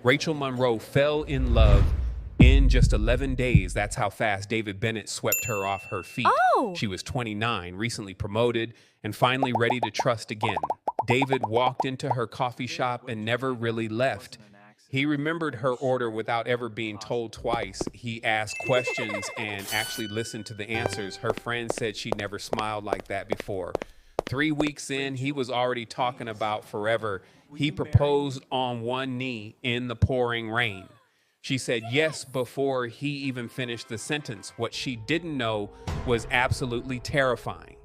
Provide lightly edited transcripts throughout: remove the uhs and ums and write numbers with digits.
Rachel Monroe fell in love in just 11 days. That's how fast David Bennett swept her off her feet. Oh! She was 29, recently promoted, and finally ready to trust again. David walked into her coffee shop and never really left. He remembered her order without ever being told twice. He asked questions and actually listened to the answers. Her friend said she never smiled like that before. 3 weeks in, he was already talking about forever. He proposed on one knee in the pouring rain. She said yes before he even finished the sentence. What she didn't know was absolutely terrifying.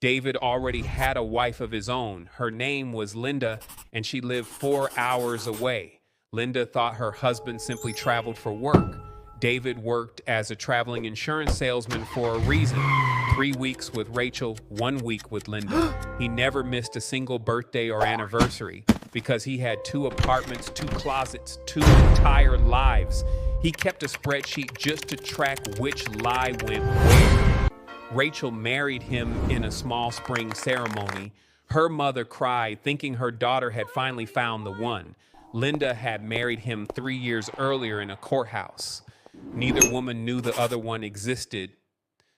David already had a wife of his own. Her name was Linda, and she lived 4 hours away. Linda thought her husband simply traveled for work. David worked as a traveling insurance salesman for a reason. 3 weeks with Rachel, 1 week with Linda. He never missed a single birthday or anniversary because he had 2 apartments, 2 closets, 2 entire lives. He kept a spreadsheet just to track which lie went where. Rachel married him in a small spring ceremony. Her mother cried, thinking her daughter had finally found the one. Linda had married him 3 years earlier in a courthouse. Neither woman knew the other one existed.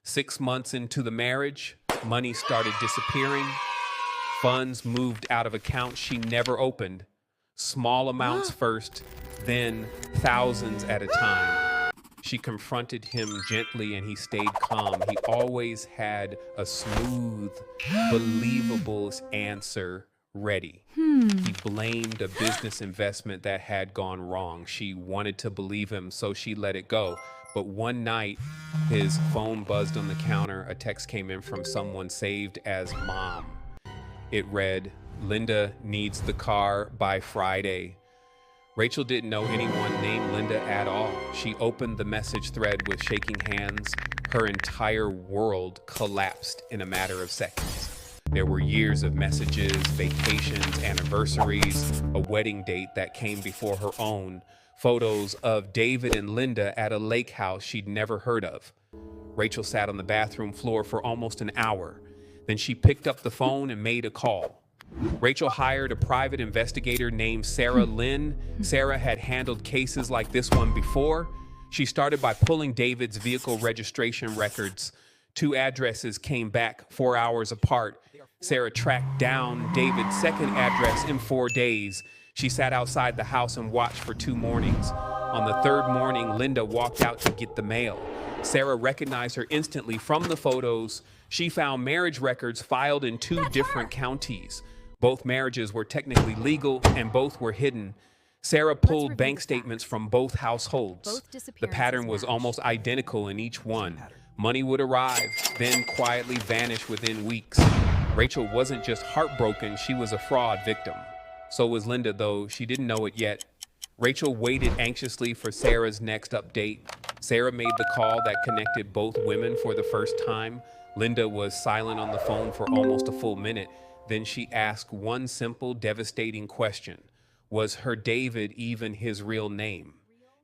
6 months into the marriage, money started disappearing. Funds moved out of accounts she never opened. Small amounts first, then thousands at a time. She confronted him gently and he stayed calm. He always had a smooth, believable answer ready. He blamed a business investment that had gone wrong. She wanted to believe him, so she let it go. But one night, his phone buzzed on the counter. A text came in from someone saved as mom. It read, "Linda needs the car by Friday." Rachel didn't know anyone named Linda at all. She opened the message thread with shaking hands. Her entire world collapsed in a matter of seconds. There were years of messages, vacations, anniversaries, a wedding date that came before her own, photos of David and Linda at a lake house she'd never heard of. Rachel sat on the bathroom floor for almost an hour. Then she picked up the phone and made a call. Rachel hired a private investigator named Sarah Lynn. Sarah had handled cases like this one before. She started by pulling David's vehicle registration records. 2 addresses came back 4 hours apart. Sarah tracked down David's second address in 4 days. She sat outside the house and watched for 2 mornings. On the 3rd morning, Linda walked out to get the mail. Sarah recognized her instantly from the photos. She found marriage records filed in 2 different counties. Both marriages were technically legal and both were hidden. Sarah pulled bank statements from both households. The pattern was almost identical in each one. Money would arrive, then quietly vanish within weeks. Rachel wasn't just heartbroken, she was a fraud victim. So was Linda, though she didn't know it yet. Rachel waited anxiously for Sarah's next update. Sarah made the call that connected both women for the first time. Linda was silent on the phone for almost a full minute. Then she asked one simple, devastating question. Was her David even his real name?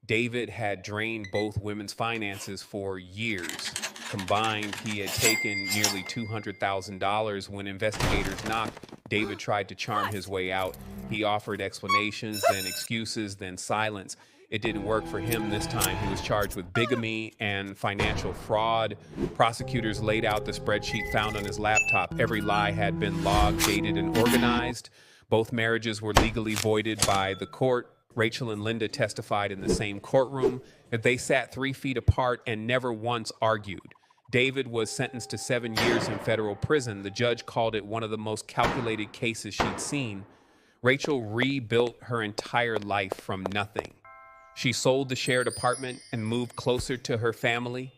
David had drained both women's finances for years. Combined, he had taken nearly $200,000. When investigators knocked, David tried to charm his way out. He offered explanations, then excuses, then silence. It didn't work for him this time. He was charged with bigamy and financial fraud. Prosecutors laid out the spreadsheet found on his laptop. Every lie had been logged, dated, and organized. Both marriages were legally voided by the court. Rachel and Linda testified in the same courtroom. They sat 3 feet apart and never once argued. David was sentenced to 7 years in federal prison. The judge called it one of the most calculated cases she'd seen. Rachel rebuilt her entire life from nothing. She sold the shared apartment and moved closer to her family.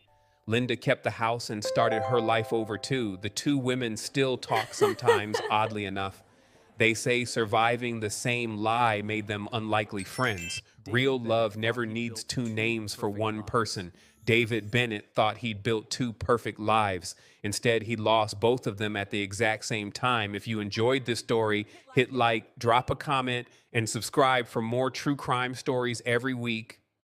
Linda kept the house and started her life over too. The 2 women still talk sometimes, oddly enough. They say surviving the same lie made them unlikely friends. Real love never needs 2 names for one person. David Bennett thought he'd built 2 perfect lives. Instead, he lost both of them at the exact same time. If you enjoyed this story, hit like, drop a comment, and subscribe for more true crime stories every week.